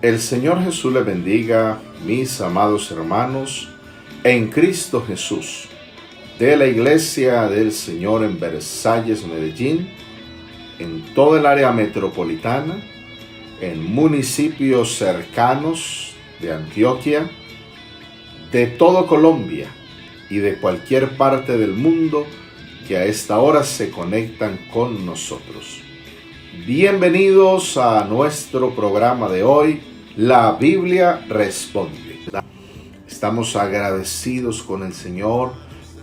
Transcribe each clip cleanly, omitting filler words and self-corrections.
El Señor Jesús le bendiga, mis amados hermanos, en Cristo Jesús, de la Iglesia del Señor en Versalles, Medellín, en toda el área metropolitana, en municipios cercanos de Antioquia, de todo Colombia y de cualquier parte del mundo que a esta hora se conectan con nosotros. Bienvenidos a nuestro programa de hoy, La Biblia Responde. Estamos agradecidos con el Señor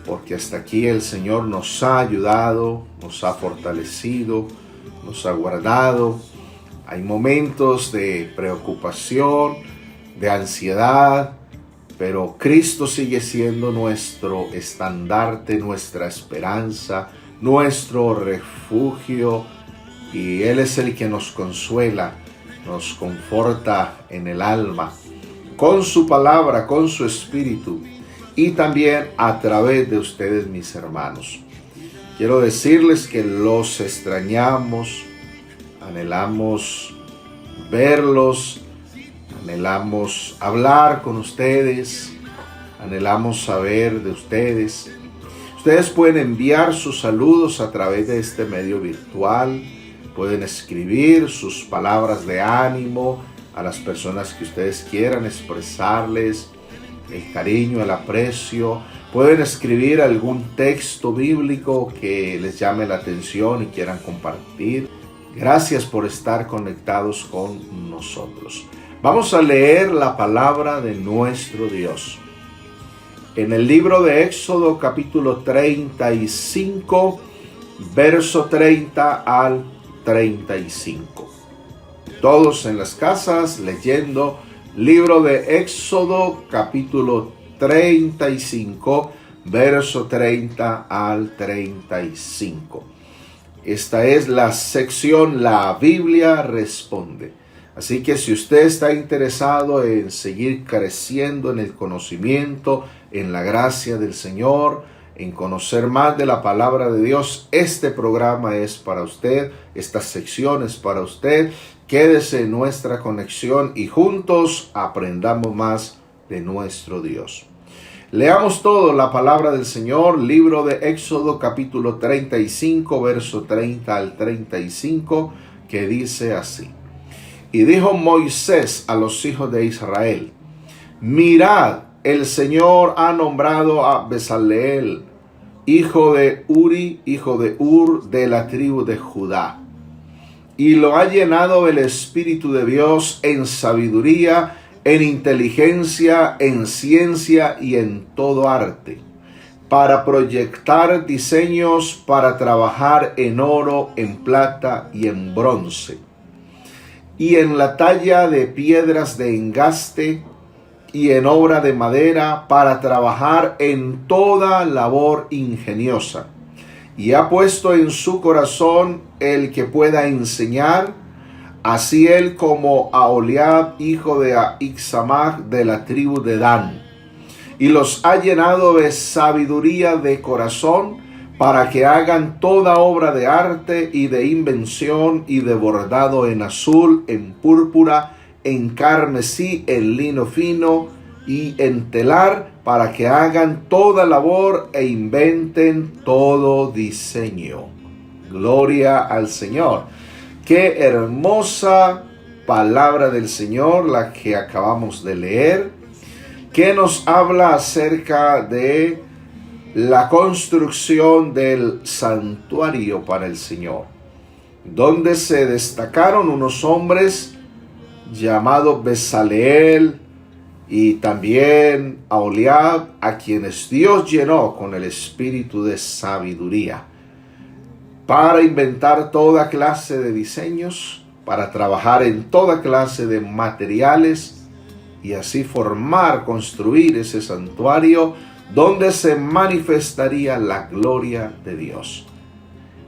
porque hasta aquí el Señor nos ha ayudado, nos ha fortalecido, nos ha guardado. Hay momentos de preocupación, de ansiedad, pero Cristo sigue siendo nuestro estandarte, nuestra esperanza, nuestro refugio, y Él es el que nos consuela, nos conforta en el alma, con su palabra, con su espíritu, y también a través de ustedes, mis hermanos. Quiero decirles que los extrañamos, anhelamos verlos, anhelamos hablar con ustedes, anhelamos saber de ustedes. Ustedes pueden enviar sus saludos a través de este medio virtual, pueden escribir sus palabras de ánimo a las personas que ustedes quieran expresarles el cariño, el aprecio. Pueden escribir algún texto bíblico que les llame la atención y quieran compartir. Gracias por estar conectados con nosotros. Vamos a leer la palabra de nuestro Dios. En el libro de Éxodo, capítulo 35, verso 30 al 35. Todos en las casas leyendo libro de Éxodo, capítulo 35, verso 30 al 35. Esta es la sección La Biblia Responde. Así que si usted está interesado en seguir creciendo en el conocimiento, en la gracia del Señor, en conocer más de la palabra de Dios, este programa es para usted, esta sección es para usted. Quédese en nuestra conexión y juntos aprendamos más de nuestro Dios. Leamos todo la palabra del Señor, libro de Éxodo, capítulo 35, verso 30 al 35, que dice así. Y dijo Moisés a los hijos de Israel: mirad, el Señor ha nombrado a Bezaleel, hijo de Uri, hijo de Ur, de la tribu de Judá, y lo ha llenado el Espíritu de Dios en sabiduría, en inteligencia, en ciencia y en todo arte, para proyectar diseños, para trabajar en oro, en plata y en bronce, y en la talla de piedras de engaste y en obra de madera, para trabajar en toda labor ingeniosa. Y ha puesto en su corazón el que pueda enseñar, así él como a Aholiab, hijo de Ahixamach, de la tribu de Dan. Y los ha llenado de sabiduría de corazón, para que hagan toda obra de arte y de invención y de bordado en azul, en púrpura, en carmesí, en lino fino y en telar, para que hagan toda labor e inventen todo diseño. Gloria al Señor. Qué hermosa palabra del Señor la que acabamos de leer, que nos habla acerca de la construcción del santuario para el Señor, donde se destacaron unos hombres llamados Bezaleel y también Aholiab, a quienes Dios llenó con el espíritu de sabiduría para inventar toda clase de diseños, para trabajar en toda clase de materiales y así formar, construir ese santuario donde se manifestaría la gloria de Dios.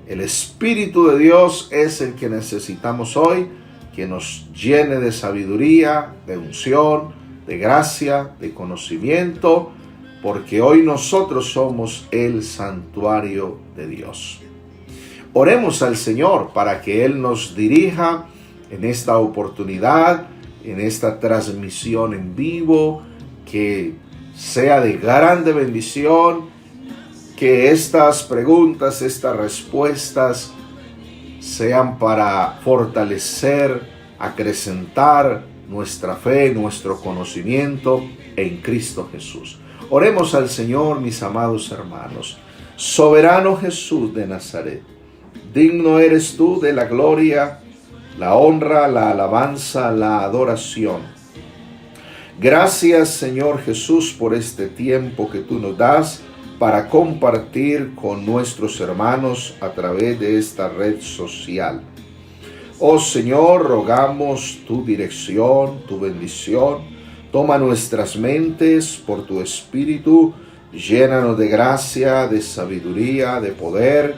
El Espíritu de Dios es el que necesitamos hoy, que nos llene de sabiduría, de unción, de gracia, de conocimiento, porque hoy nosotros somos el santuario de Dios. Oremos al Señor para que Él nos dirija en esta oportunidad en esta transmisión en vivo, que sea de grande bendición, que estas preguntas, estas respuestas sean para fortalecer, acrecentar nuestra fe, nuestro conocimiento en Cristo Jesús. Oremos al Señor, mis amados hermanos. Soberano Jesús de Nazaret, digno eres tú de la gloria, la honra, la alabanza, la adoración. Gracias, Señor Jesús, por este tiempo que tú nos das para compartir con nuestros hermanos a través de esta red social. Oh Señor, rogamos tu dirección, tu bendición. Toma nuestras mentes por tu Espíritu, llénanos de gracia, de sabiduría, de poder.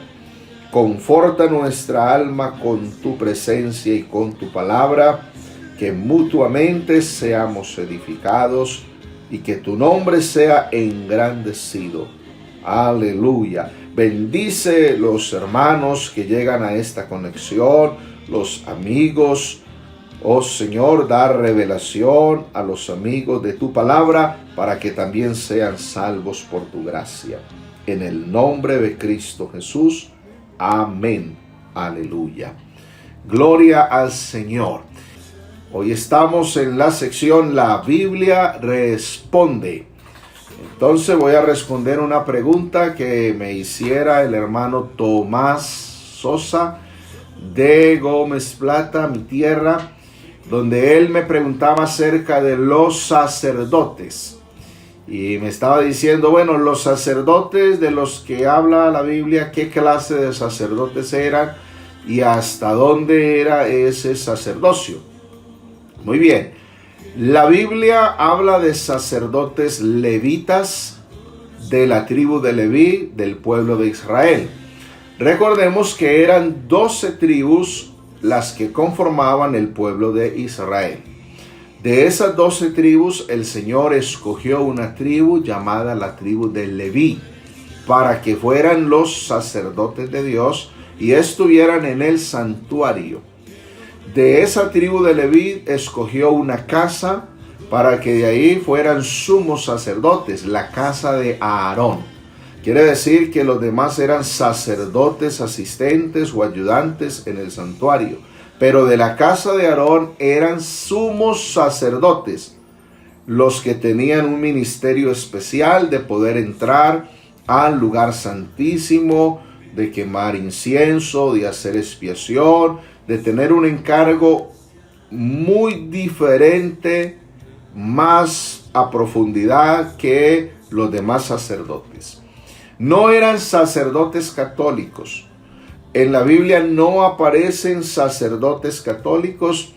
Conforta nuestra alma con tu presencia y con tu palabra, que mutuamente seamos edificados y que tu nombre sea engrandecido. Aleluya. Bendice los hermanos que llegan a esta conexión, los amigos. Oh Señor, da revelación a los amigos de tu palabra para que también sean salvos por tu gracia. En el nombre de Cristo Jesús. Amén. Aleluya. Gloria al Señor. Hoy estamos en la sección La Biblia Responde. Entonces voy a responder una pregunta que me hiciera el hermano Tomás Sosa de Gómez Plata, mi tierra, donde él me preguntaba acerca de los sacerdotes. Y me estaba diciendo, bueno, los sacerdotes de los que habla la Biblia, ¿qué clase de sacerdotes eran y hasta dónde era ese sacerdocio? Muy bien, la Biblia habla de sacerdotes levitas de la tribu de Leví, del pueblo de Israel. Recordemos que eran 12 tribus las que conformaban el pueblo de Israel. De esas 12 tribus, el Señor escogió una tribu llamada la tribu de Leví, para que fueran los sacerdotes de Dios y estuvieran en el santuario. De esa tribu de Leví escogió una casa para que de ahí fueran sumos sacerdotes, la casa de Aarón. Quiere decir que los demás eran sacerdotes asistentes o ayudantes en el santuario. Pero de la casa de Aarón eran sumos sacerdotes, los que tenían un ministerio especial de poder entrar al lugar santísimo, de quemar incienso, de hacer expiación, de tener un encargo muy diferente, más a profundidad que los demás sacerdotes. No eran sacerdotes católicos. En la Biblia no aparecen sacerdotes católicos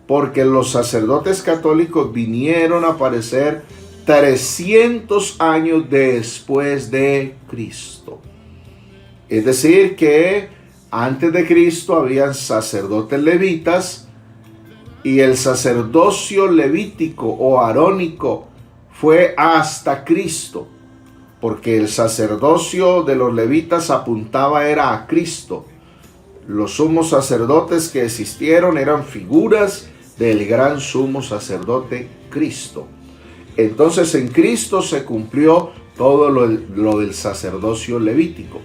porque los sacerdotes católicos vinieron a aparecer 300 años después de Cristo. Es decir que antes de Cristo habían sacerdotes levitas y el sacerdocio levítico o arónico fue hasta Cristo, porque el sacerdocio de los levitas apuntaba era a Cristo. Los sumos sacerdotes que existieron eran figuras del gran sumo sacerdote Cristo. Entonces en Cristo se cumplió todo lo del sacerdocio levítico.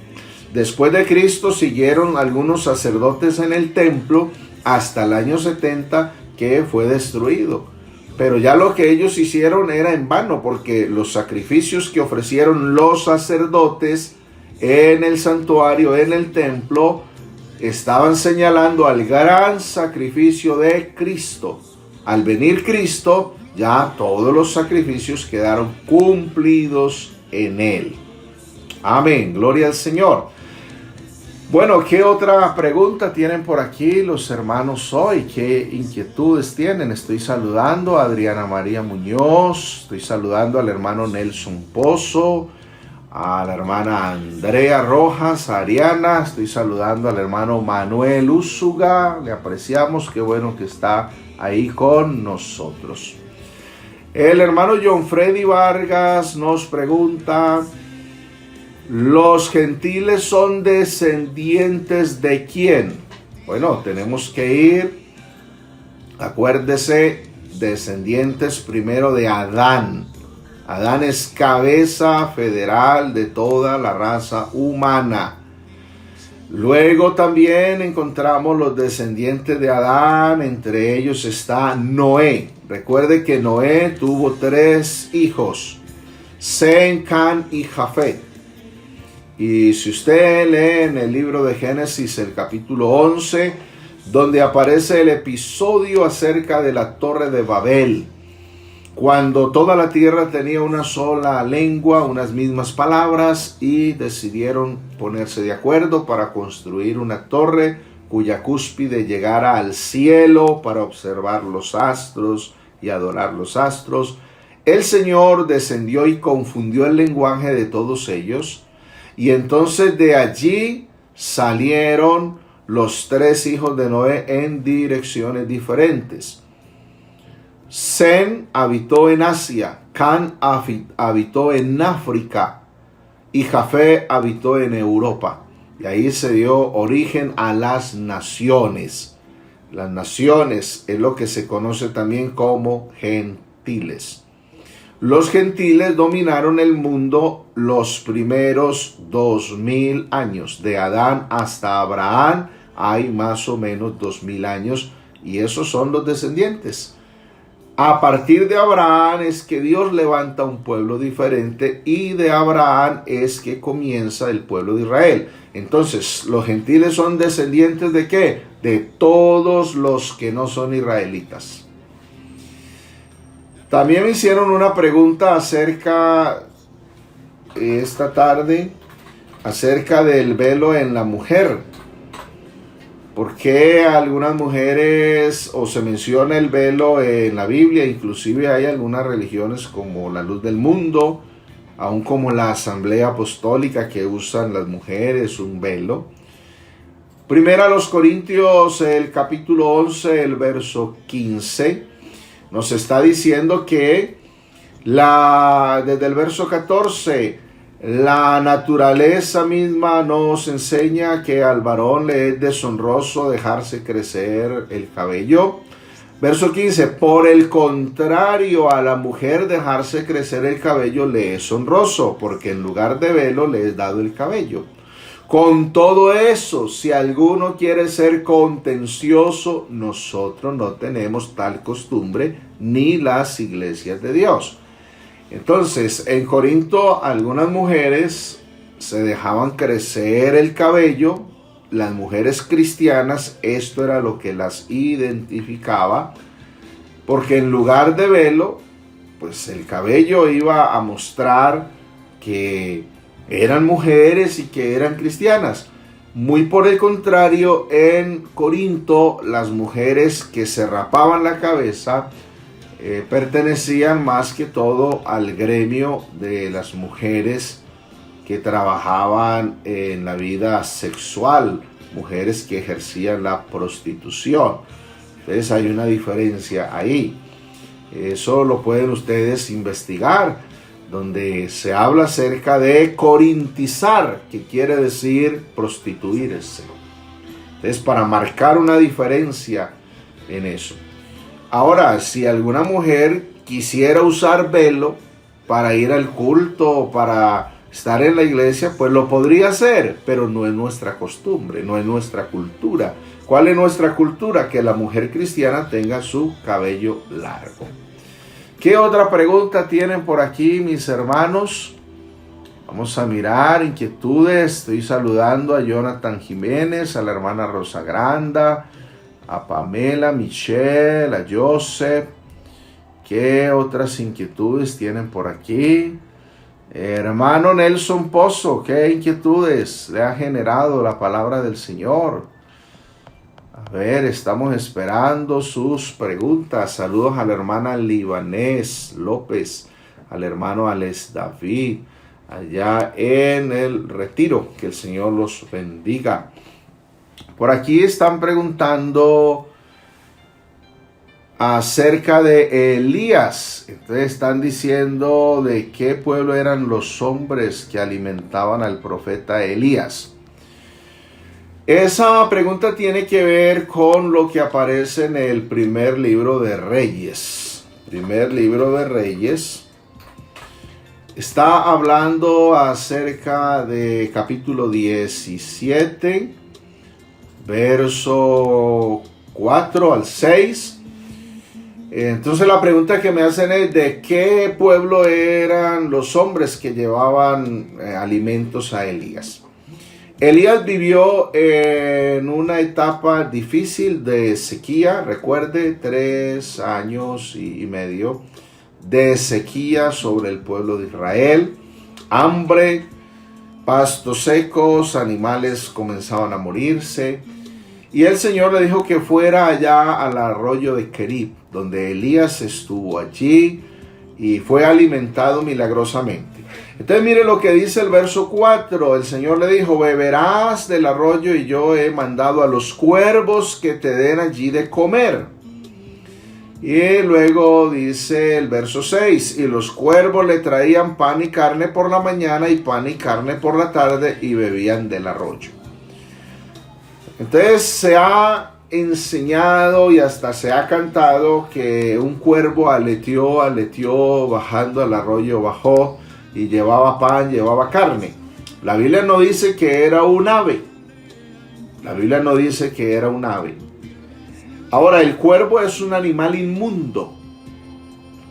Después de Cristo siguieron algunos sacerdotes en el templo hasta el año 70 que fue destruido. Pero ya lo que ellos hicieron era en vano, porque los sacrificios que ofrecieron los sacerdotes en el santuario, en el templo, estaban señalando al gran sacrificio de Cristo. Al venir Cristo, ya todos los sacrificios quedaron cumplidos en él. Amén, gloria al Señor. Bueno, ¿qué otra pregunta tienen por aquí los hermanos hoy? ¿Qué inquietudes tienen? Estoy saludando a Adriana María Muñoz, estoy saludando al hermano Nelson Pozo, a la hermana Andrea Rojas, a Ariana, estoy saludando al hermano Manuel Úsuga, le apreciamos, qué bueno que está ahí con nosotros. El hermano John Freddy Vargas nos pregunta: ¿los gentiles son descendientes de quién? Bueno, tenemos que ir, acuérdese, descendientes primero de Adán. Adán es cabeza federal de toda la raza humana. Luego también encontramos los descendientes de Adán, entre ellos está Noé. Recuerde que Noé tuvo 3 hijos, Sem, Can y Jafet. Y si usted lee en el libro de Génesis el capítulo 11, donde aparece el episodio acerca de la Torre de Babel, cuando toda la tierra tenía una sola lengua, unas mismas palabras, y decidieron ponerse de acuerdo para construir una torre cuya cúspide llegara al cielo para observar los astros y adorar los astros. El Señor descendió y confundió el lenguaje de todos ellos, y entonces de allí salieron los 3 hijos de Noé en direcciones diferentes. Sem habitó en Asia, Can habitó en África y Jafet habitó en Europa. Y ahí se dio origen a las naciones. Las naciones es lo que se conoce también como gentiles. Los gentiles dominaron el mundo los primeros 2000 años. De Adán hasta Abraham hay más o menos 2000 años, y esos son los descendientes. A partir de Abraham es que Dios levanta un pueblo diferente, y de Abraham es que comienza el pueblo de Israel. Entonces, los gentiles son descendientes ¿de qué? De todos los que no son israelitas. También me hicieron una pregunta esta tarde acerca del velo en la mujer. ¿Por qué algunas mujeres o se menciona el velo en la Biblia? Inclusive hay algunas religiones como la Luz del Mundo, aún como la Asamblea Apostólica, que usan las mujeres un velo. Primera a los Corintios, el capítulo 11, el verso 15, nos está diciendo que desde el verso 14, la naturaleza misma nos enseña que al varón le es deshonroso dejarse crecer el cabello. Verso 15, por el contrario, a la mujer dejarse crecer el cabello le es honroso, porque en lugar de velo le es dado el cabello. Con todo eso, si alguno quiere ser contencioso, nosotros no tenemos tal costumbre, ni las iglesias de Dios. Entonces, en Corinto, algunas mujeres se dejaban crecer el cabello. Las mujeres cristianas, esto era lo que las identificaba, porque en lugar de velo, pues el cabello iba a mostrar que eran mujeres y que eran cristianas. Muy por el contrario, en Corinto, las mujeres que se rapaban la cabeza pertenecían más que todo al gremio de las mujeres que trabajaban en la vida sexual, mujeres que ejercían la prostitución. Entonces hay una diferencia ahí. Eso lo pueden ustedes investigar, donde se habla acerca de corintizar, que quiere decir prostituirse. Entonces, para marcar una diferencia en eso. Ahora, si alguna mujer quisiera usar velo para ir al culto o para estar en la iglesia, pues lo podría hacer, pero no es nuestra costumbre, no es nuestra cultura. ¿Cuál es nuestra cultura? Que la mujer cristiana tenga su cabello largo. ¿Qué otra pregunta tienen por aquí, mis hermanos? Vamos a mirar inquietudes. Estoy saludando a Jonathan Jiménez, a la hermana Rosa Granda, a Pamela, Michelle, a Joseph. ¿Qué otras inquietudes tienen por aquí? Hermano Nelson Pozo, ¿qué inquietudes le ha generado la palabra del Señor? A ver, estamos esperando sus preguntas. Saludos a la hermana Libanés López, al hermano Alex David, allá en el retiro. Que el Señor los bendiga. Por aquí están preguntando acerca de Elías. Entonces están diciendo de qué pueblo eran los hombres que alimentaban al profeta Elías. Esa pregunta tiene que ver con lo que aparece en el primer libro de Reyes. primer libro de Reyes, está hablando acerca de capítulo 17, verso 4 al 6. Entonces la pregunta que me hacen es: ¿de qué pueblo eran los hombres que llevaban alimentos a Elías? Elías vivió en una etapa difícil de sequía. Recuerde, 3 años y medio de sequía sobre el pueblo de Israel. Hambre, pastos secos, animales comenzaban a morirse. Y el Señor le dijo que fuera allá al arroyo de Kerib, donde Elías estuvo allí y fue alimentado milagrosamente. Entonces mire lo que dice el verso 4. El Señor le dijo: beberás del arroyo y yo he mandado a los cuervos que te den allí de comer. Y luego dice el verso 6: y los cuervos le traían pan y carne por la mañana y pan y carne por la tarde y bebían del arroyo. Entonces se ha enseñado y hasta se ha cantado que un cuervo aleteó bajando al arroyo, bajó y llevaba pan, llevaba carne. La Biblia no dice que era un ave. La Biblia no dice que era un ave. Ahora, el cuervo es un animal inmundo.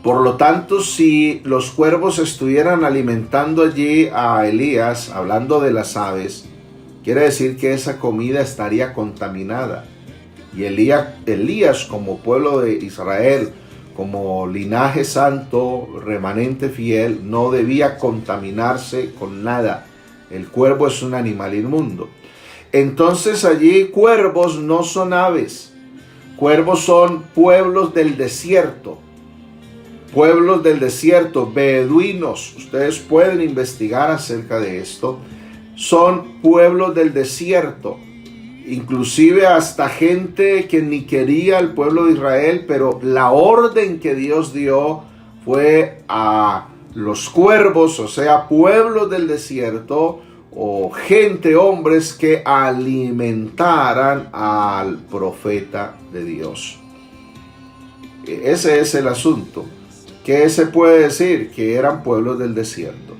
Por lo tanto, si los cuervos estuvieran alimentando allí a Elías, hablando de las aves, quiere decir que esa comida estaría contaminada. Y Elías, como pueblo de Israel, como linaje santo, remanente fiel, no debía contaminarse con nada. El cuervo es un animal inmundo. Entonces allí cuervos no son aves. Cuervos son pueblos del desierto. Pueblos del desierto, beduinos. Ustedes pueden investigar acerca de esto. Son pueblos del desierto. Inclusive hasta gente que ni quería al pueblo de Israel, pero la orden que Dios dio fue a los cuervos, o sea, pueblos del desierto, o gente, hombres que alimentaran al profeta de Dios. Ese es el asunto. ¿Qué se puede decir? Que eran pueblos del desierto.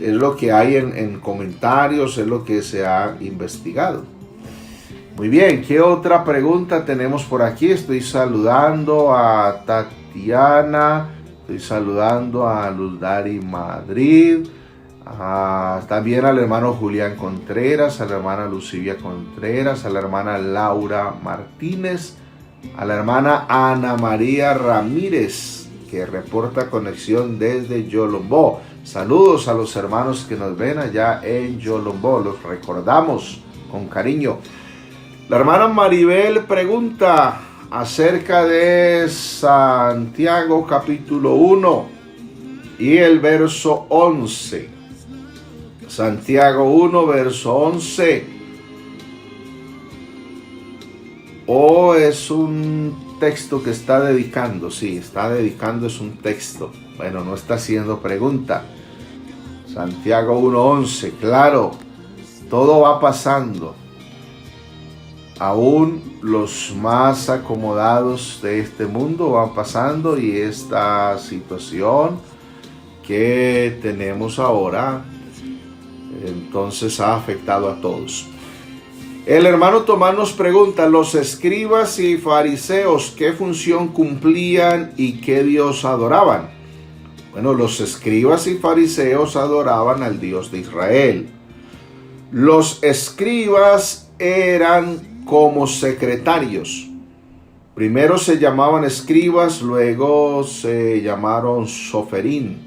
Es lo que hay en comentarios, es lo que se ha investigado. Muy bien, ¿qué otra pregunta tenemos por aquí? Estoy saludando a Tatiana, estoy saludando a Luzdari Madrid, también al hermano Julián Contreras, a la hermana Lucivia Contreras, a la hermana Laura Martínez, a la hermana Ana María Ramírez, que reporta conexión desde Yolombó. Saludos a los hermanos que nos ven allá en Yolombó, los recordamos con cariño. La hermana Maribel pregunta acerca de Santiago capítulo 1 y el verso 11. Santiago 1, verso 11. Es un texto que está dedicando. Sí, está dedicando, es un texto. Bueno, no está haciendo pregunta. Santiago 1, 11. Claro, todo va pasando. Aún los más acomodados de este mundo van pasando, y esta situación que tenemos ahora entonces ha afectado a todos. El hermano Tomás nos pregunta: los escribas y fariseos, ¿qué función cumplían y qué Dios adoraban? Bueno, los escribas y fariseos adoraban al Dios de Israel. Los escribas eran como secretarios. Primero se llamaban escribas, luego se llamaron soferín,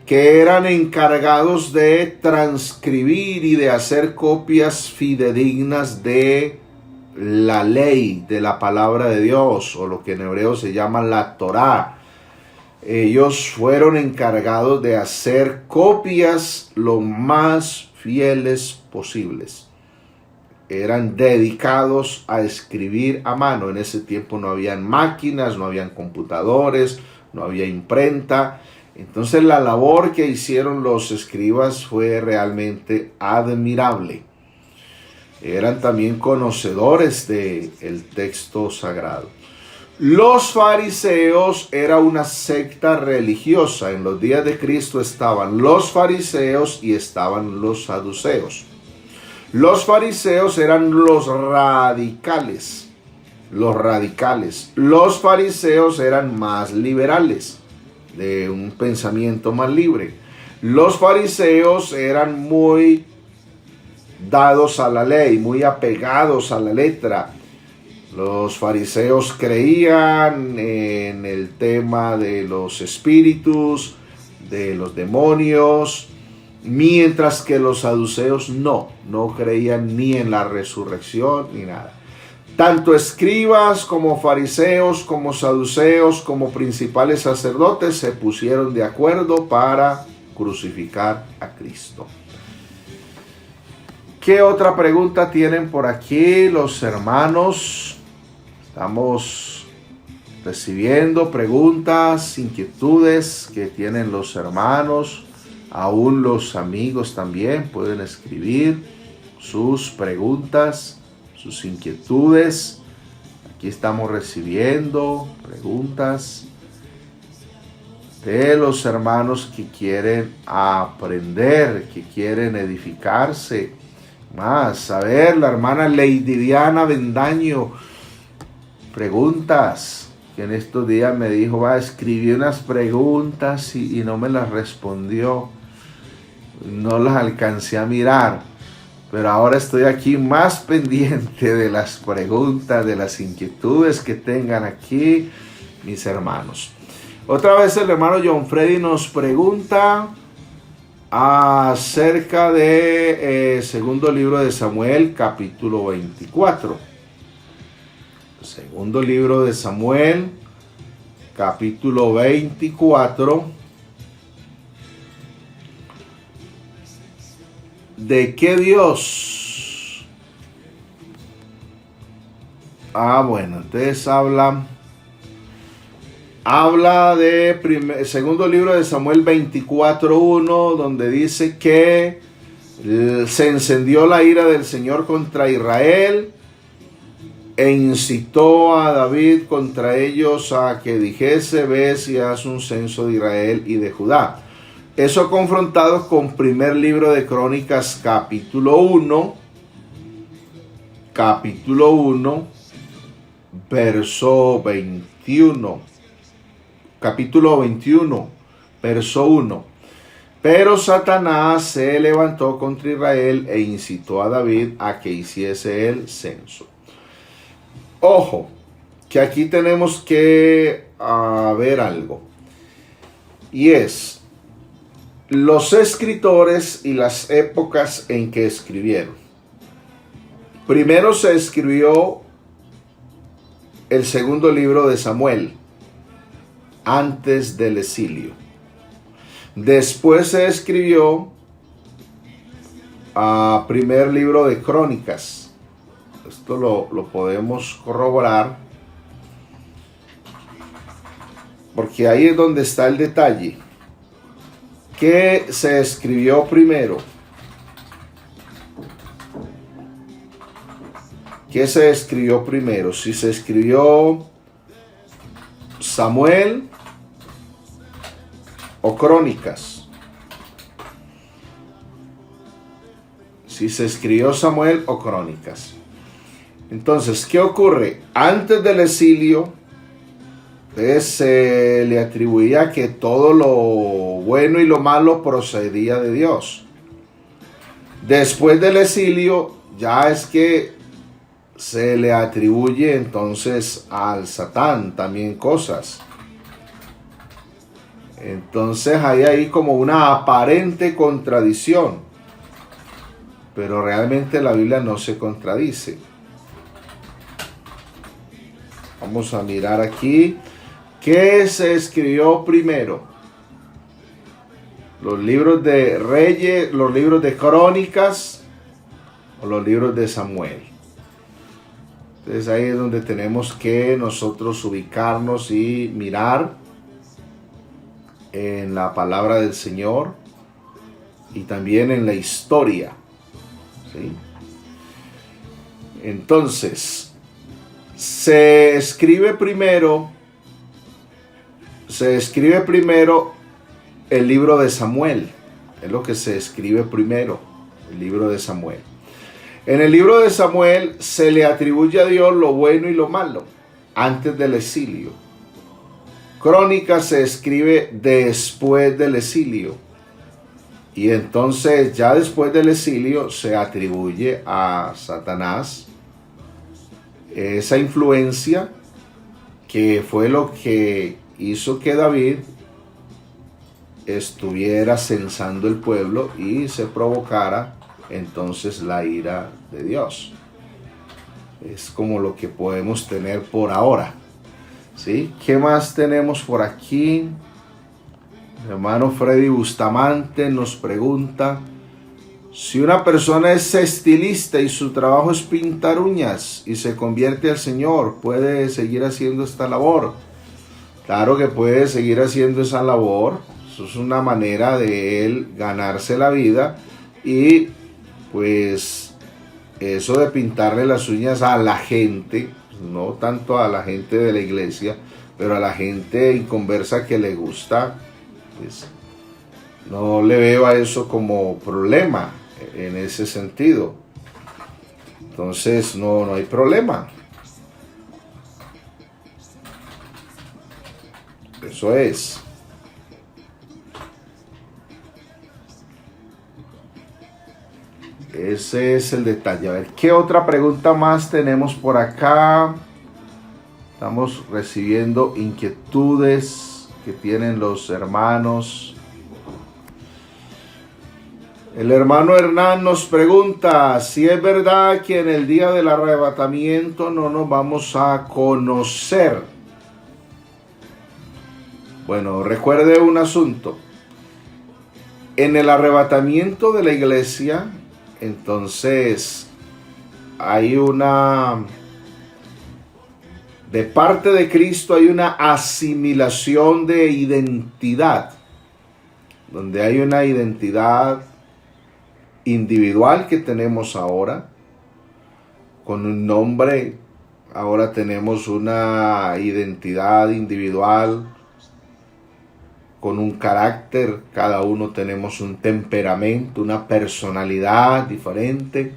que eran encargados de transcribir y de hacer copias fidedignas de la ley, de la palabra de Dios, o lo que en hebreo se llama la Torá. Ellos fueron encargados de hacer copias lo más fieles posibles. Eran dedicados a escribir a mano. En ese tiempo no habían máquinas, no habían computadores, no había imprenta. Entonces la labor que hicieron los escribas fue realmente admirable. Eran también conocedores del texto sagrado. Los fariseos era una secta religiosa. En los días de Cristo estaban los fariseos y estaban los saduceos. Los fariseos eran los radicales. Los fariseos eran más liberales, de un pensamiento más libre. Los fariseos eran muy dados a la ley, muy apegados a la letra. Los fariseos creían en el tema de los espíritus, de los demonios, mientras que los saduceos no creían ni en la resurrección ni nada. Tanto escribas como fariseos, como saduceos, como principales sacerdotes se pusieron de acuerdo para crucificar a Cristo. ¿Qué otra pregunta tienen por aquí los hermanos? Estamos recibiendo preguntas, inquietudes que tienen los hermanos. Aún los amigos también pueden escribir sus preguntas, sus inquietudes. Aquí estamos recibiendo preguntas de los hermanos que quieren aprender, que quieren edificarse más. A ver, la hermana Lady Diana Bendaño, preguntas que en estos días me dijo, escribí unas preguntas y no me las respondió. No las alcancé a mirar, pero ahora estoy aquí más pendiente de las preguntas, de las inquietudes que tengan aquí mis hermanos. Otra vez el hermano John Freddy nos pregunta acerca de segundo libro de Samuel, capítulo 24. Segundo libro de Samuel, capítulo 24. ¿De qué Dios? Bueno, entonces habla de segundo libro de Samuel 24:1, donde dice que se encendió la ira del Señor contra Israel e incitó a David contra ellos a que dijese: ve y haz un censo de Israel y de Judá. Eso confrontado con primer libro de Crónicas, capítulo 1, verso 21. Capítulo 21, verso 1. Pero Satanás se levantó contra Israel e incitó a David a que hiciese el censo. Ojo, que aquí tenemos que ver algo. Y es los escritores y las épocas en que escribieron. Primero se escribió el segundo libro de Samuel, antes del exilio. Después se escribió primer libro de Crónicas. Esto lo podemos corroborar, porque ahí es donde está el detalle. ¿Qué se escribió primero? ¿Qué se escribió primero? Si se escribió Samuel o Crónicas. Si se escribió Samuel o Crónicas. Entonces, ¿qué ocurre? Antes del exilio, se le atribuía que todo lo bueno y lo malo procedía de Dios. Después del exilio, ya es que se le atribuye entonces al Satán también cosas. Entonces hay ahí como una aparente contradicción, pero realmente la Biblia no se contradice. Vamos a mirar aquí. ¿Qué se escribió primero? ¿Los libros de Reyes, los libros de Crónicas o los libros de Samuel? Entonces ahí es donde tenemos que nosotros ubicarnos y mirar en la palabra del Señor y también en la historia, ¿sí? Entonces, se escribe primero el libro de Samuel. Es lo que se escribe primero, el libro de Samuel. En el libro de Samuel se le atribuye a Dios lo bueno y lo malo antes del exilio. Crónicas se escribe después del exilio. Y entonces ya después del exilio se atribuye a Satanás esa influencia que fue lo que hizo que David estuviera censando el pueblo y se provocara entonces la ira de Dios. Es como lo que podemos tener por ahora, ¿sí? ¿Qué más tenemos por aquí? Mi hermano Freddy Bustamante nos pregunta: si una persona es estilista y su trabajo es pintar uñas y se convierte al Señor, ¿puede seguir haciendo esta labor? Claro que puede seguir haciendo esa labor. Eso es una manera de él ganarse la vida. Y pues eso de pintarle las uñas a la gente, no tanto a la gente de la iglesia, pero a la gente inconversa que le gusta, pues no le veo a eso como problema en ese sentido. Entonces no hay problema. Eso es. Ese es el detalle. A ver, ¿qué otra pregunta más tenemos por acá? Estamos recibiendo inquietudes que tienen los hermanos. El hermano Hernán nos pregunta si es verdad que en el día del arrebatamiento no nos vamos a conocer. Bueno, recuerde un asunto. En el arrebatamiento de la iglesia, entonces hay de parte de Cristo hay una asimilación de identidad, donde hay una identidad individual que tenemos ahora, con un nombre. Ahora tenemos una identidad individual, con un carácter. Cada uno tenemos un temperamento, una personalidad diferente.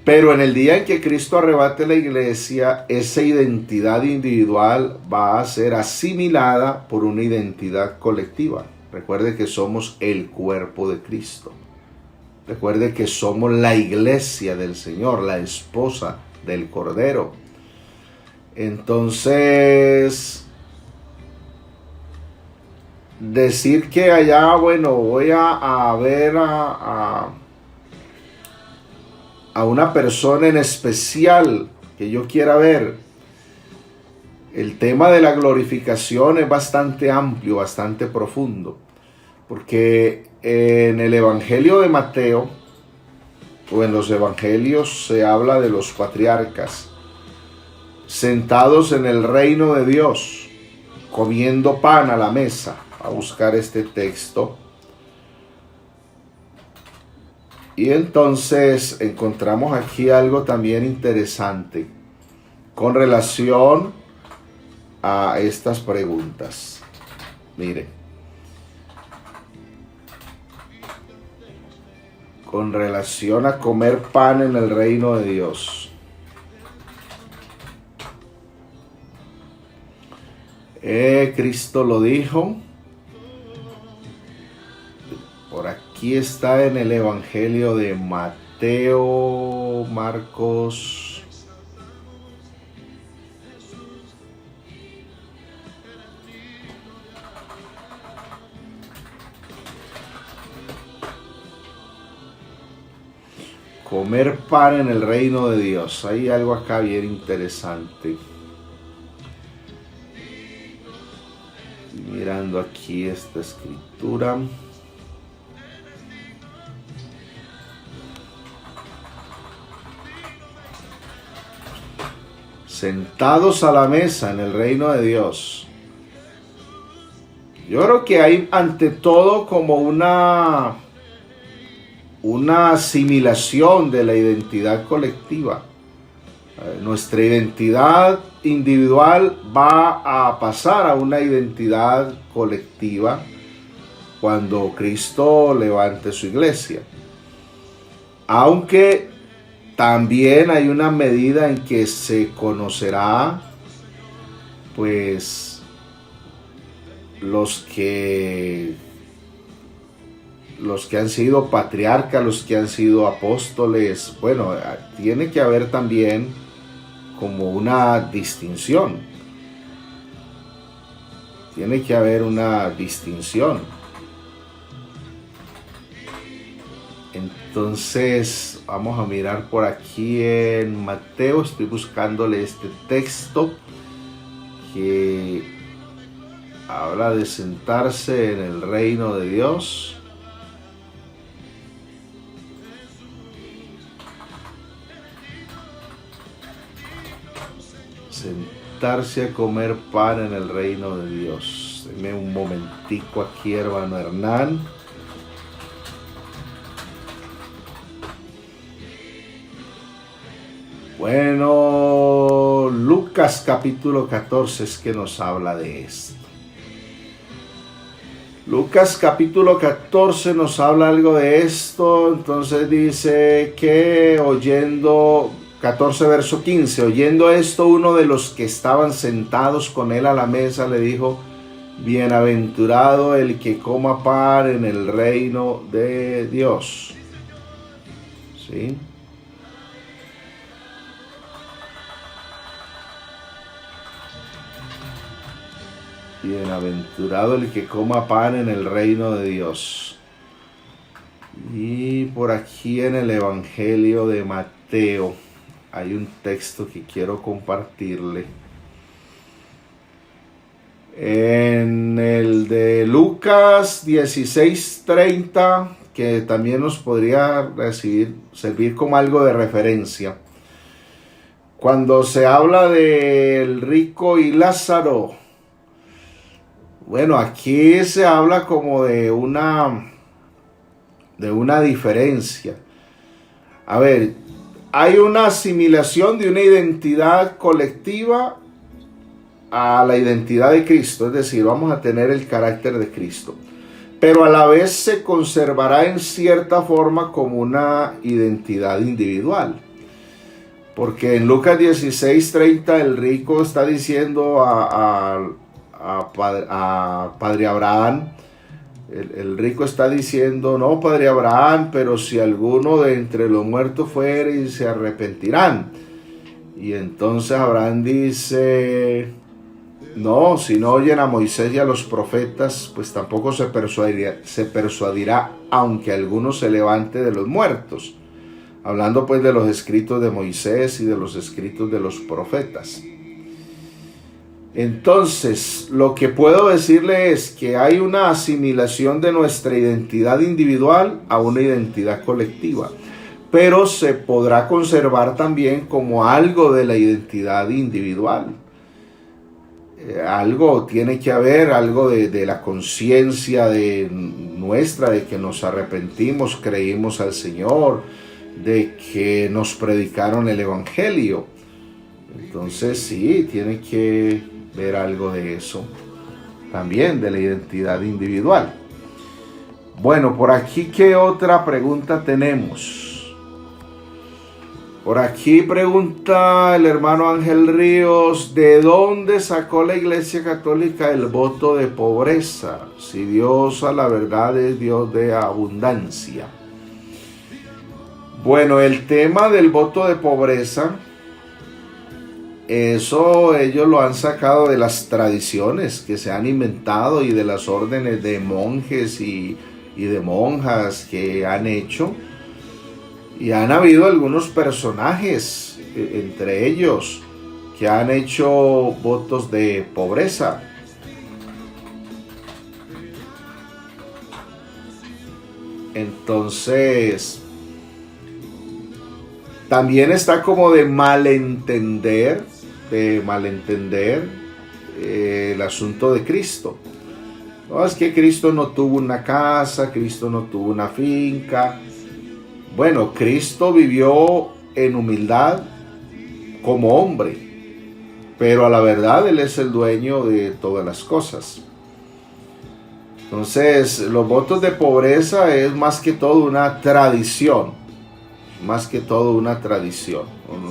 Pero en el día en que Cristo arrebate la iglesia, esa identidad individual va a ser asimilada por una identidad colectiva. Recuerde que somos el cuerpo de Cristo. Recuerde que somos la iglesia del Señor, la esposa del Cordero. Entonces, decir que allá, bueno, voy a ver a una persona en especial que yo quiera ver. El tema de la glorificación es bastante amplio, bastante profundo, porque en el Evangelio de Mateo, o en los evangelios, se habla de los patriarcas sentados en el reino de Dios, comiendo pan a la mesa. A buscar este texto. Y entonces encontramos aquí algo también interesante con relación a estas preguntas. Mire, con relación a comer pan en el reino de Dios. Cristo lo dijo. Por aquí está en el Evangelio de Mateo, Marcos. Comer pan en el reino de Dios. Hay algo acá bien interesante. Mirando aquí esta escritura. Sentados a la mesa en el reino de Dios. Yo creo que hay ante todo como una asimilación de la identidad colectiva. Nuestra identidad individual va a pasar a una identidad colectiva cuando Cristo levante su iglesia. Aunque también hay una medida en que se conocerá, pues, los que han sido patriarcas, los que han sido apóstoles. Bueno, tiene que haber también como una distinción. Tiene que haber una distinción. Entonces, vamos a mirar por aquí en Mateo. Estoy buscándole este texto que habla de sentarse en el reino de Dios. Sentarse a comer pan en el reino de Dios. Deme un momentico aquí, hermano Hernán. Bueno, Lucas capítulo 14 es que nos habla de esto. Lucas capítulo 14 nos habla algo de esto. Entonces dice que oyendo, 14 verso 15, oyendo esto, uno de los que estaban sentados con él a la mesa le dijo: bienaventurado el que coma pan en el reino de Dios. ¿Sí? Bienaventurado el que coma pan en el reino de Dios. Y por aquí en el Evangelio de Mateo hay un texto que quiero compartirle. En el de Lucas 16:30, que también nos podría servir como algo de referencia. Cuando se habla del rico y Lázaro, bueno, aquí se habla como de una diferencia. A ver, hay una asimilación de una identidad colectiva a la identidad de Cristo, es decir, vamos a tener el carácter de Cristo, pero a la vez se conservará en cierta forma como una identidad individual. Porque en Lucas 16:30 el rico está diciendo a Padre Abraham, el rico está diciendo: no, Padre Abraham, pero si alguno de entre los muertos fuere, y se arrepentirán. Y entonces Abraham dice: no, si no oyen a Moisés y a los profetas, pues tampoco se persuadirá, aunque alguno se levante de los muertos. Hablando pues de los escritos de Moisés y de los escritos de los profetas. Entonces, lo que puedo decirle es que hay una asimilación de nuestra identidad individual a una identidad colectiva, pero se podrá conservar también como algo de la identidad individual. Algo tiene que haber, algo de la conciencia de nuestra, de que nos arrepentimos, creímos al Señor, de que nos predicaron el Evangelio. Entonces sí, tiene que ver algo de eso, también de la identidad individual. Bueno, por aquí, ¿qué otra pregunta tenemos? Por aquí pregunta el hermano Ángel Ríos: ¿de dónde sacó la Iglesia Católica el voto de pobreza? Si Dios a la verdad es Dios de abundancia. Bueno, el tema del voto de pobreza, eso ellos lo han sacado de las tradiciones que se han inventado y de las órdenes de monjes y de monjas que han hecho. Y han habido algunos personajes, entre ellos, que han hecho votos de pobreza. Entonces, también está como de malentender el asunto de Cristo. No, es que Cristo no tuvo una casa, Cristo no tuvo una finca. Bueno, Cristo vivió en humildad, como hombre, pero a la verdad Él es el dueño de todas las cosas. Entonces, los votos de pobreza es más que todo una tradición, más que todo una tradición.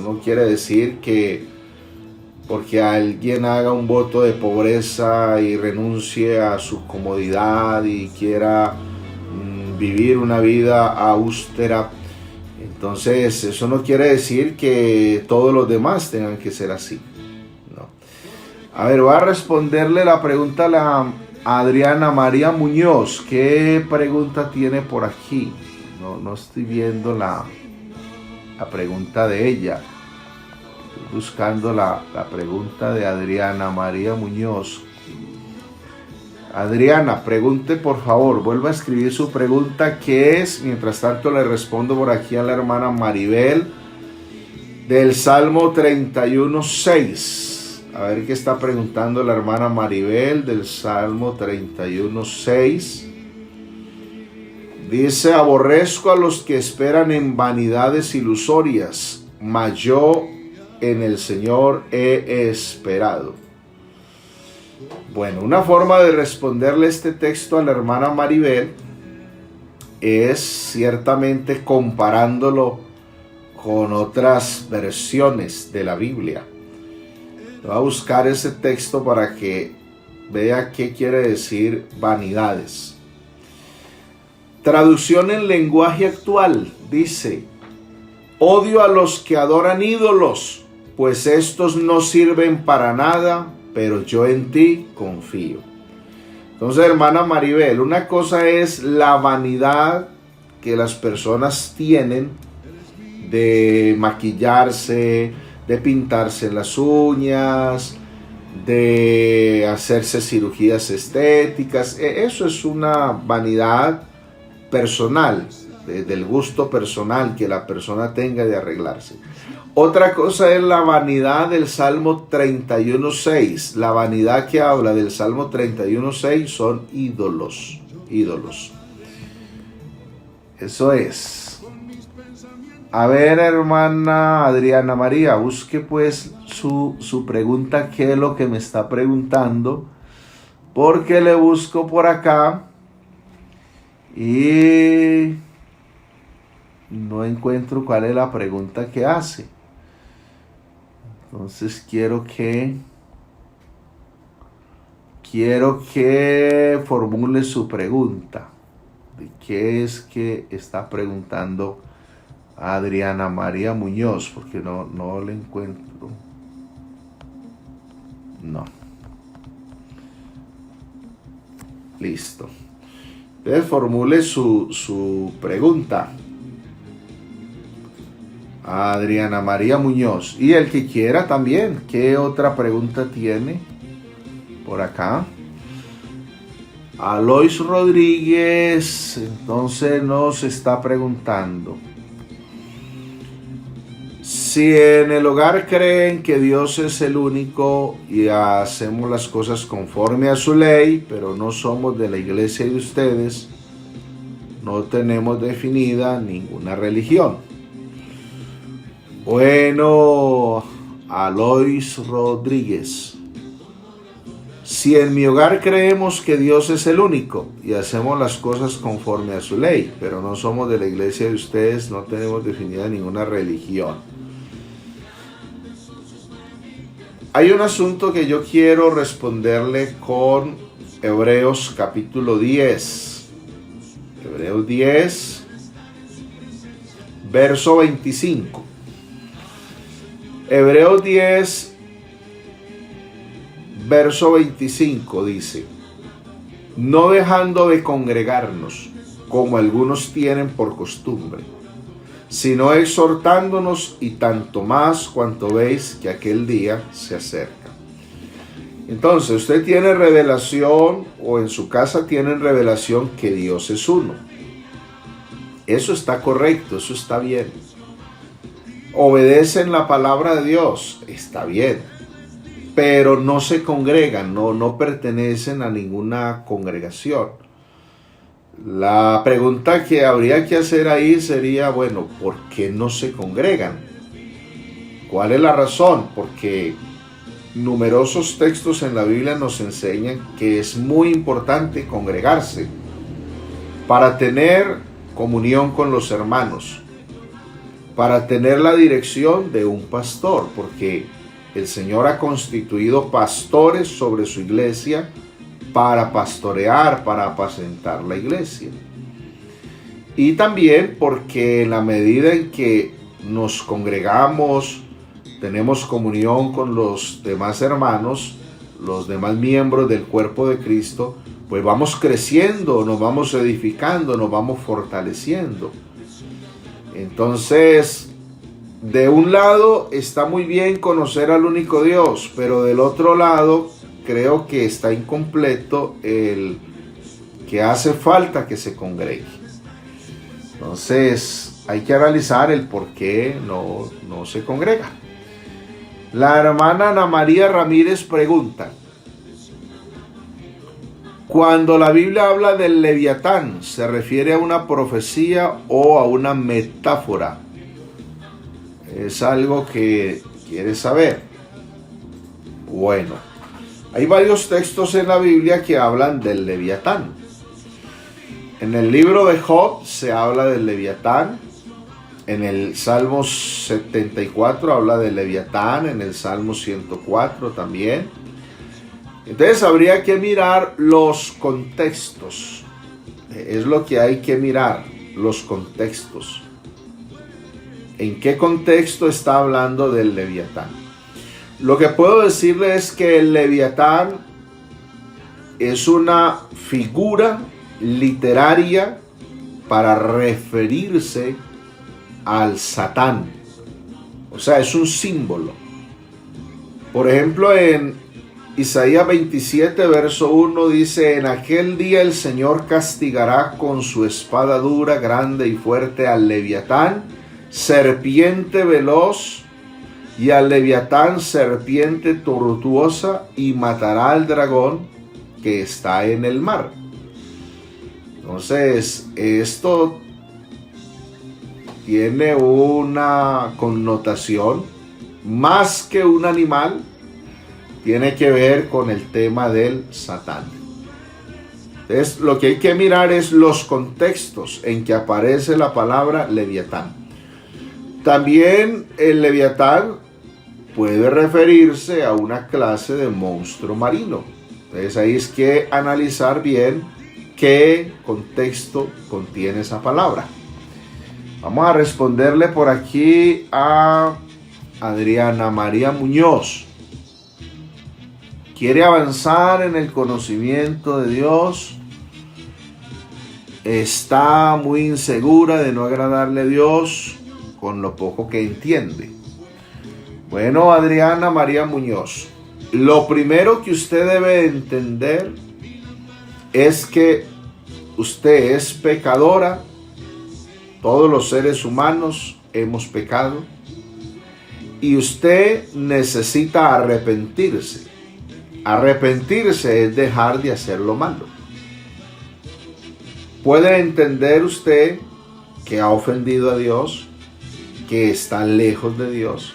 No quiere decir que porque alguien haga un voto de pobreza y renuncie a su comodidad y quiera vivir una vida austera, entonces eso no quiere decir que todos los demás tengan que ser así. No. A ver, voy a responderle la pregunta a la Adriana María Muñoz. ¿Qué pregunta tiene por aquí? No estoy viendo la pregunta de ella. Estoy buscando la pregunta de Adriana María Muñoz. Adriana, pregunte por favor, vuelva a escribir su pregunta, ¿qué es? Mientras tanto le respondo por aquí a la hermana Maribel del Salmo 31:6. A ver qué está preguntando la hermana Maribel del Salmo 31:6. Dice: aborrezco a los que esperan en vanidades ilusorias, mas yo en el Señor he esperado. Bueno, una forma de responderle este texto a la hermana Maribel es ciertamente comparándolo con otras versiones de la Biblia. Voy a buscar ese texto para que vea qué quiere decir vanidades. Traducción en lenguaje actual dice: odio a los que adoran ídolos, pues estos no sirven para nada, pero yo en ti confío. Entonces, hermana Maribel, una cosa es la vanidad que las personas tienen de maquillarse, de pintarse las uñas, de hacerse cirugías estéticas. Eso es una vanidad personal, del gusto personal que la persona tenga de arreglarse. Otra cosa es la vanidad del Salmo 31:6. La vanidad que habla del Salmo 31:6 son ídolos. Ídolos. Eso es. A ver, hermana Adriana María, busque pues su pregunta, qué es lo que me está preguntando, porque le busco por acá y no encuentro cuál es la pregunta que hace. Entonces quiero que formule su pregunta. ¿De qué es que está preguntando Adriana María Muñoz? Porque no le encuentro. No. Listo. Entonces formule su pregunta. Adriana María Muñoz. Y el que quiera también, ¿qué otra pregunta tiene por acá? Alois Rodríguez, entonces nos está preguntando: si en el hogar creen que Dios es el único y hacemos las cosas conforme a su ley, pero no somos de la iglesia de ustedes, no tenemos definida ninguna religión. Bueno, Alois Rodríguez, si en mi hogar creemos que Dios es el único y hacemos las cosas conforme a su ley, pero no somos de la iglesia de ustedes, no tenemos definida ninguna religión. Hay un asunto que yo quiero responderle con Hebreos capítulo 10. Hebreos 10, verso 25. Hebreos 10, verso 25 dice: no dejando de congregarnos, como algunos tienen por costumbre, sino exhortándonos, y tanto más cuanto veis que aquel día se acerca. Entonces, usted tiene revelación, o en su casa tienen revelación que Dios es uno. Eso está correcto, eso está bien. Obedecen la palabra de Dios, está bien, pero no se congregan, no pertenecen a ninguna congregación. La pregunta que habría que hacer ahí sería, bueno, ¿por qué no se congregan? ¿Cuál es la razón? Porque numerosos textos en la Biblia nos enseñan que es muy importante congregarse para tener comunión con los hermanos, para tener la dirección de un pastor, porque el Señor ha constituido pastores sobre su iglesia para pastorear, para apacentar la iglesia. Y también porque en la medida en que nos congregamos, tenemos comunión con los demás hermanos, los demás miembros del cuerpo de Cristo, pues vamos creciendo, nos vamos edificando, nos vamos fortaleciendo. Entonces, de un lado está muy bien conocer al único Dios, pero del otro lado creo que está incompleto el que hace falta que se congregue. Entonces, hay que analizar el por qué no se congrega. La hermana Ana María Ramírez pregunta: cuando la Biblia habla del Leviatán, ¿se refiere a una profecía o a una metáfora? Es algo que quiere saber. Bueno, hay varios textos en la Biblia que hablan del Leviatán. En el libro de Job se habla del Leviatán. En el Salmo 74 habla del Leviatán. En el Salmo 104 también. Entonces habría que mirar los contextos. Es lo que hay que mirar, los contextos. ¿En qué contexto está hablando del Leviatán? Lo que puedo decirle es que el Leviatán es una figura literaria para referirse al Satán. O sea, es un símbolo. Por ejemplo, en Isaías 27, verso 1 dice: en aquel día el Señor castigará con su espada dura, grande y fuerte al Leviatán, serpiente veloz, y al Leviatán, serpiente tortuosa, y matará al dragón que está en el mar. Entonces, esto tiene una connotación más que un animal. Tiene que ver con el tema del Satán. Entonces, lo que hay que mirar es los contextos en que aparece la palabra Leviatán. También el Leviatán puede referirse a una clase de monstruo marino. Entonces, ahí es que analizar bien qué contexto contiene esa palabra. Vamos a responderle por aquí a Adriana María Muñoz. Quiere avanzar en el conocimiento de Dios. Está muy insegura de no agradarle a Dios con lo poco que entiende. Bueno, Adriana María Muñoz, lo primero que usted debe entender es que usted es pecadora. Todos los seres humanos hemos pecado. Y usted necesita arrepentirse. Arrepentirse es dejar de hacer lo malo. Puede entender usted que ha ofendido a Dios, que está lejos de Dios,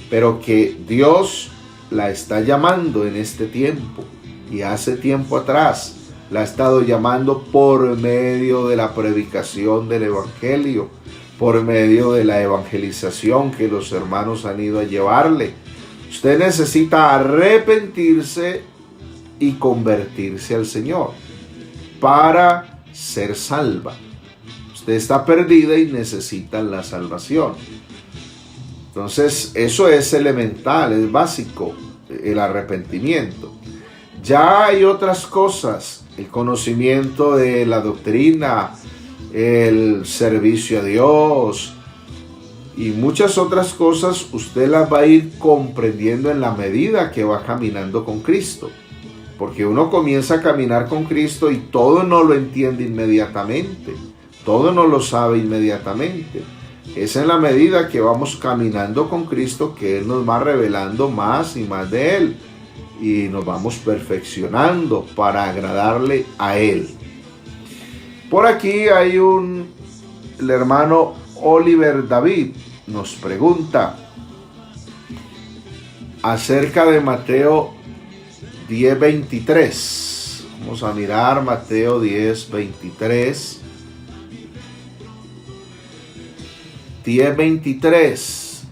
pero que Dios la está llamando en este tiempo, y hace tiempo atrás la ha estado llamando por medio de la predicación del Evangelio, por medio de la evangelización que los hermanos han ido a llevarle. Usted necesita arrepentirse y convertirse al Señor para ser salva. Usted está perdida y necesita la salvación. Entonces, eso es elemental, es básico, el arrepentimiento. Ya hay otras cosas, el conocimiento de la doctrina, el servicio a Dios y muchas otras cosas. Usted las va a ir comprendiendo en la medida que va caminando con Cristo, porque uno comienza a caminar con Cristo y todo no lo entiende inmediatamente, todo no lo sabe inmediatamente. Es en la medida que vamos caminando con Cristo que Él nos va revelando más y más de Él, y nos vamos perfeccionando para agradarle a Él. Por aquí hay el hermano Oliver David nos pregunta: acerca de Mateo 10:23. Vamos a mirar Mateo 10:23. 10:23.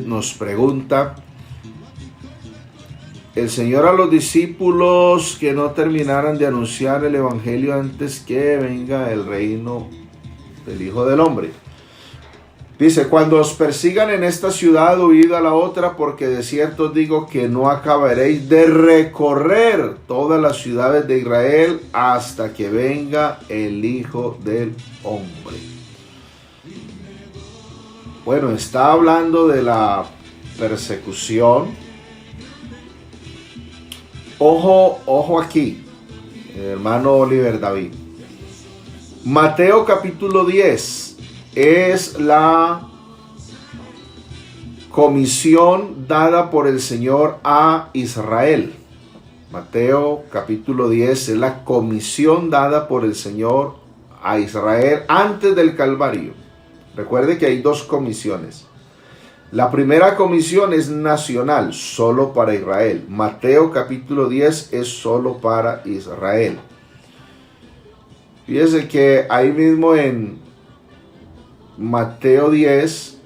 Nos pregunta el Señor a los discípulos que no terminaran de anunciar el Evangelio antes que venga el reino del Hijo del Hombre. Dice: cuando os persigan en esta ciudad, huid a la otra, porque de cierto os digo que no acabaréis de recorrer todas las ciudades de Israel hasta que venga el Hijo del Hombre. Bueno, está hablando de la persecución. Ojo aquí, hermano Oliver David. Mateo capítulo 10 es la comisión dada por el Señor a Israel. Mateo capítulo 10 es la comisión dada por el Señor a Israel antes del Calvario. Recuerde que hay dos comisiones. La primera comisión es nacional, solo para Israel. Mateo capítulo 10 es solo para Israel. Fíjese que ahí mismo en Mateo 10,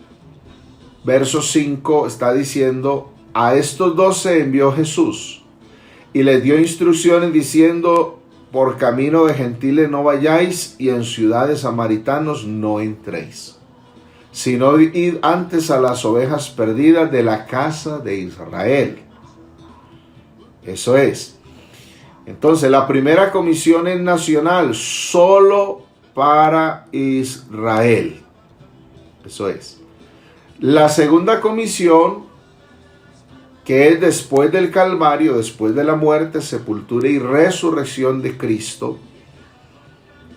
verso 5, está diciendo: a estos 12 envió Jesús y les dio instrucciones diciendo: por camino de gentiles no vayáis y en ciudades samaritanos no entréis, sino id antes a las ovejas perdidas de la casa de Israel. Eso es. Entonces, la primera comisión es nacional, solo para Israel. Eso es. La segunda comisión, que es después del Calvario, después de la muerte, sepultura y resurrección de Cristo,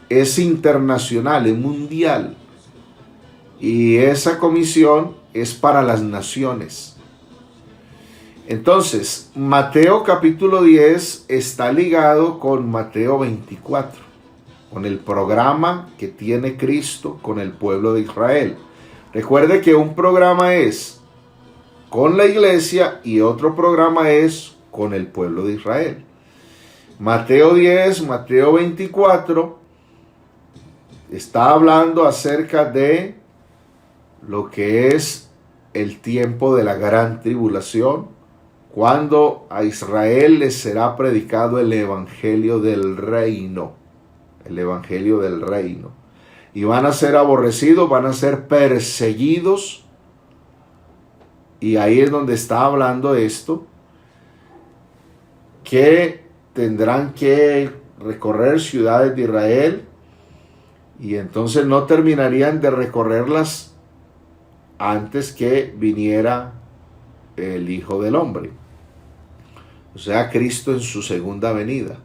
es internacional, es mundial. Y esa comisión es para las naciones. Entonces, Mateo capítulo 10 está ligado con Mateo 24, con el programa que tiene Cristo con el pueblo de Israel. Recuerde que un programa es con la iglesia y otro programa es con el pueblo de Israel. Mateo 10, Mateo 24 está hablando acerca de lo que es el tiempo de la gran tribulación, cuando a Israel les será predicado el evangelio del reino. El evangelio del reino. Y van a ser aborrecidos, van a ser perseguidos. Y ahí es donde está hablando esto, que tendrán que recorrer ciudades de Israel, y entonces no terminarían de recorrerlas antes que viniera el Hijo del Hombre, o sea, Cristo en su segunda venida.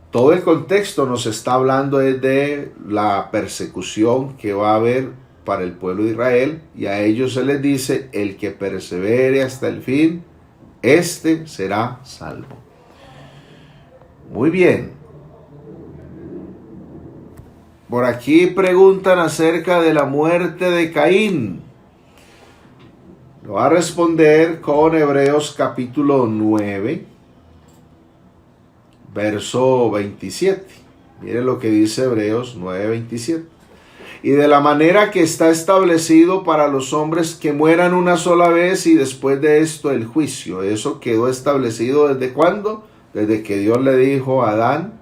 Todo el contexto nos está hablando de la persecución que va a haber para el pueblo de Israel, y a ellos se les dice: el que persevere hasta el fin, este será salvo. Muy bien. Por aquí preguntan acerca de la muerte de Caín. Lo va a responder con Hebreos capítulo 9, verso 27. Mire lo que dice Hebreos 9, 27. Y de la manera que está establecido para los hombres que mueran una sola vez y después de esto el juicio. Eso quedó establecido ¿desde cuándo? Desde que Dios le dijo a Adán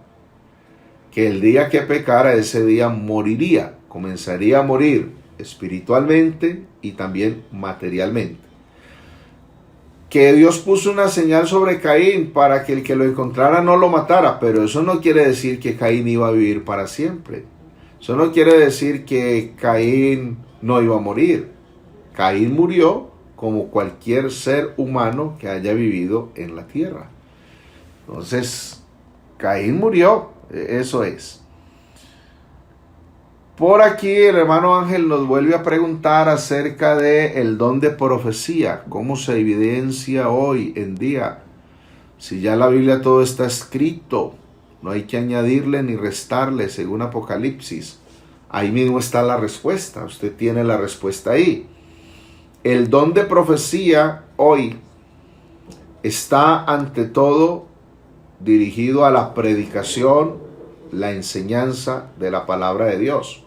que el día que pecara, ese día moriría. Comenzaría a morir espiritualmente y también materialmente. Que Dios puso una señal sobre Caín para que el que lo encontrara no lo matara, pero eso no quiere decir que Caín iba a vivir para siempre. Eso no quiere decir que Caín no iba a morir. Caín murió como cualquier ser humano que haya vivido en la tierra. Entonces, Caín murió, eso es. Por aquí el hermano Ángel nos vuelve a preguntar acerca de el don de profecía, cómo se evidencia hoy en día. Si ya la Biblia todo está escrito, no hay que añadirle ni restarle, según Apocalipsis. Ahí mismo está la respuesta, usted tiene la respuesta ahí. El don de profecía hoy está ante todo dirigido a la predicación, la enseñanza de la palabra de Dios.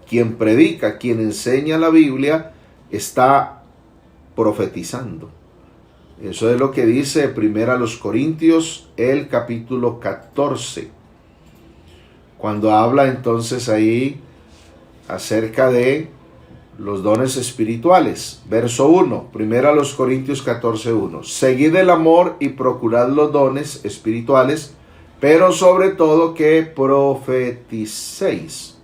Quien predica, quien enseña la Biblia, está profetizando. Eso es lo que dice 1 Corintios, el capítulo 14. Cuando habla entonces ahí acerca de los dones espirituales. Verso 1, 1 Corintios 14, 1. Seguid el amor y procurad los dones espirituales, pero sobre todo que profeticéis.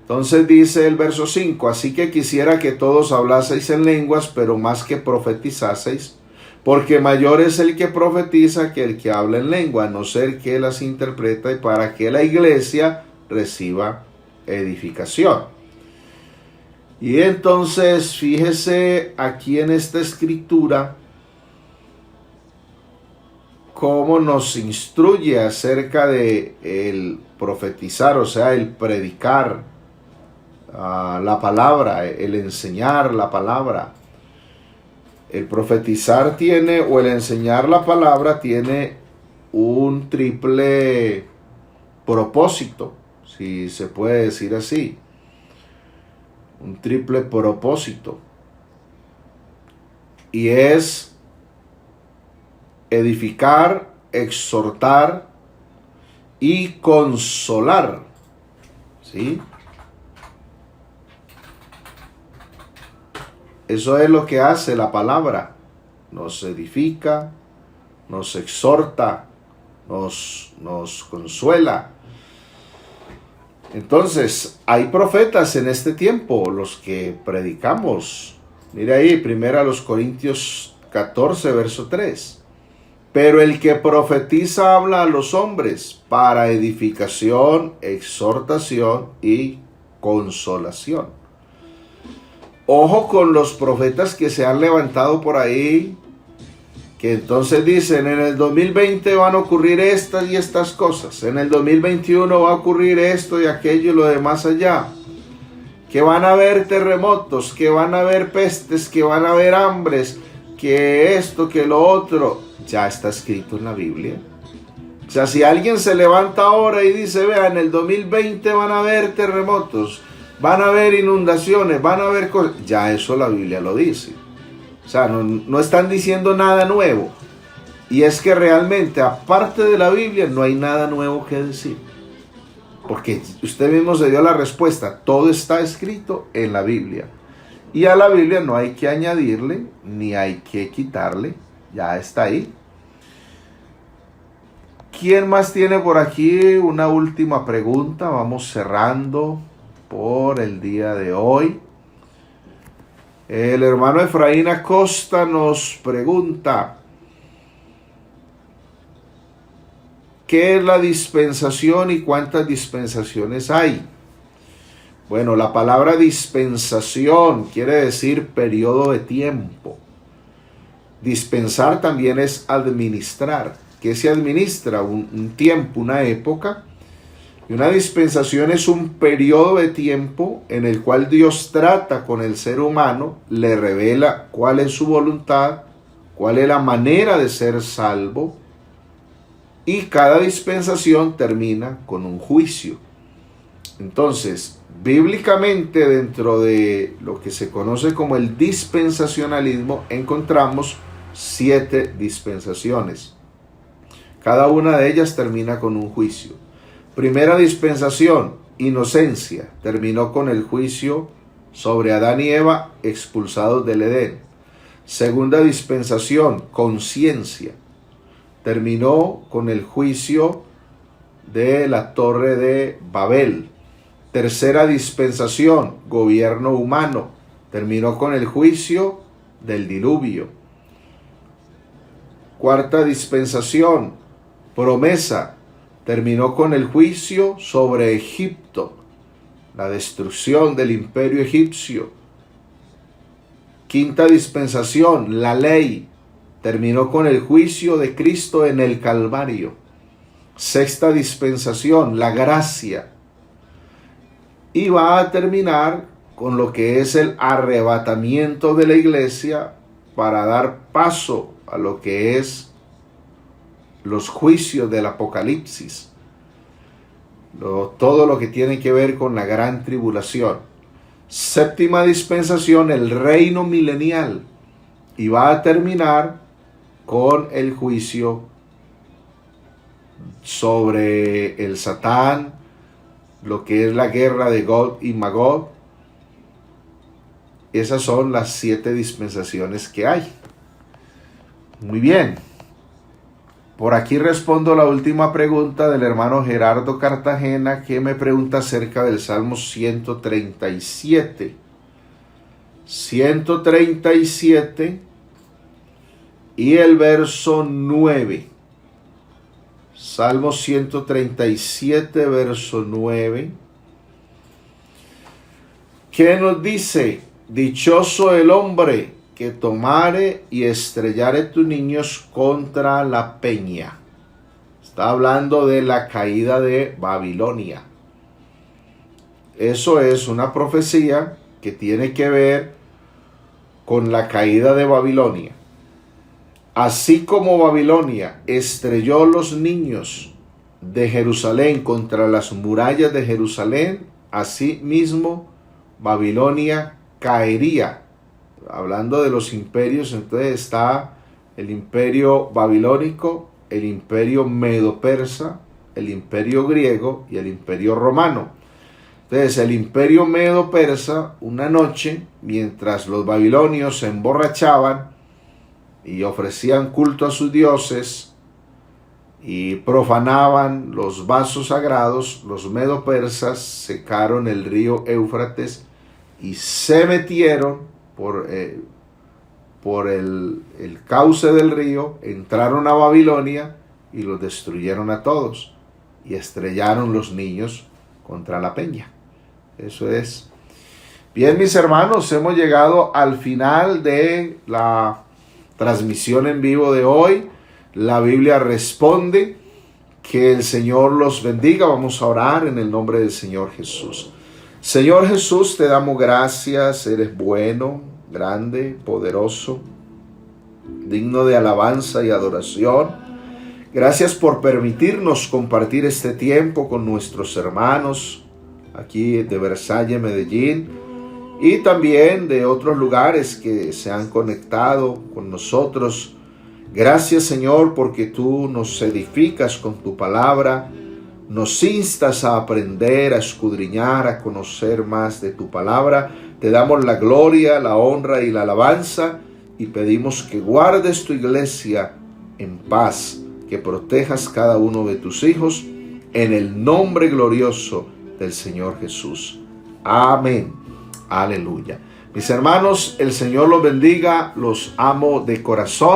Entonces dice el verso 5, así que quisiera que todos hablaseis en lenguas, pero más que profetizaseis, porque mayor es el que profetiza que el que habla en lengua, a no ser que las interpreta, y para que la iglesia reciba edificación. Y entonces fíjese aquí en esta escritura cómo nos instruye acerca de el profetizar, o sea, el predicar la palabra, el enseñar la palabra. El profetizar tiene, o el enseñar la palabra tiene un triple propósito, si se puede decir así. Un triple propósito. Y es edificar, exhortar y consolar. ¿Sí? Eso es lo que hace la palabra. Nos edifica, nos exhorta, nos consuela. Entonces, hay profetas en este tiempo, los que predicamos. Mire ahí, 1 Corintios 14, verso 3. Pero el que profetiza habla a los hombres para edificación, exhortación y consolación. Ojo con los profetas que se han levantado por ahí, que entonces dicen, en el 2020 van a ocurrir estas y estas cosas, en el 2021 va a ocurrir esto y aquello y lo demás allá, que van a haber terremotos, que van a haber pestes, que van a haber hambres, que esto, que lo otro. Ya está escrito en la Biblia. O sea, si alguien se levanta ahora y dice, vea, en el 2020 van a haber terremotos, van a haber inundaciones, van a haber cosas, ya eso la Biblia lo dice. O sea, no están diciendo nada nuevo. Y es que realmente, aparte de la Biblia, no hay nada nuevo que decir. Porque usted mismo se dio la respuesta. Todo está escrito en la Biblia. Y a la Biblia no hay que añadirle, ni hay que quitarle. Ya está ahí. ¿Quién más tiene por aquí una última pregunta? Vamos cerrando por el día de hoy. El hermano Efraín Acosta nos pregunta, ¿qué es la dispensación y cuántas dispensaciones hay? Bueno, la palabra dispensación quiere decir periodo de tiempo. Dispensar también es administrar. ¿Qué se administra? Un tiempo, una época. Y una dispensación es un periodo de tiempo en el cual Dios trata con el ser humano, le revela cuál es su voluntad, cuál es la manera de ser salvo, y cada dispensación termina con un juicio. Entonces, bíblicamente, dentro de lo que se conoce como el dispensacionalismo, encontramos 7 dispensaciones. Cada una de ellas termina con un juicio. Primera dispensación, inocencia, terminó con el juicio sobre Adán y Eva expulsados del Edén. Segunda dispensación, conciencia, terminó con el juicio de la Torre de Babel. Tercera dispensación, gobierno humano, terminó con el juicio del diluvio. Cuarta dispensación, promesa, terminó con el juicio sobre Egipto, la destrucción del imperio egipcio. Quinta dispensación, la ley, terminó con el juicio de Cristo en el Calvario. Sexta dispensación, la gracia. Y va a terminar con lo que es el arrebatamiento de la iglesia para dar paso a lo que es los juicios del Apocalipsis, todo lo que tiene que ver con la gran tribulación. Séptima dispensación, el reino milenial, y va a terminar con el juicio sobre el Satán, lo que es la guerra de Gog y Magog. Esas son las 7 dispensaciones que hay. Muy bien. Por aquí respondo la última pregunta del hermano Gerardo Cartagena, que me pregunta acerca del Salmo 137. 137 y el verso 9. Salmo 137, verso 9. ¿Qué nos dice? Dichoso el hombre que tomare y estrellare tus niños contra la peña. Está hablando de la caída de Babilonia. Eso es una profecía que tiene que ver con la caída de Babilonia. Así como Babilonia estrelló los niños de Jerusalén contra las murallas de Jerusalén, así mismo Babilonia caería. Hablando de los imperios, entonces está el imperio babilónico, el imperio medo-persa, el imperio griego y el imperio romano. Entonces el imperio medo-persa, una noche, mientras los babilonios se emborrachaban y ofrecían culto a sus dioses y profanaban los vasos sagrados, los medo-persas secaron el río Éufrates y se metieron por el cauce del río, entraron a Babilonia y los destruyeron a todos y estrellaron los niños contra la peña. Eso es. Bien, mis hermanos, hemos llegado al final de la transmisión en vivo de hoy. La Biblia responde. Que el Señor los bendiga. Vamos a orar en el nombre del Señor Jesús. Señor Jesús, te damos gracias. Eres bueno, grande, poderoso, digno de alabanza y adoración. Gracias por permitirnos compartir este tiempo con nuestros hermanos aquí de Versalles, Medellín, y también de otros lugares que se han conectado con nosotros. Gracias, Señor, porque tú nos edificas con tu palabra, nos instas a aprender, a escudriñar, a conocer más de tu palabra. Te damos la gloria, la honra y la alabanza y pedimos que guardes tu iglesia en paz, que protejas cada uno de tus hijos en el nombre glorioso del Señor Jesús. Amén. Aleluya. Mis hermanos, el Señor los bendiga, los amo de corazón.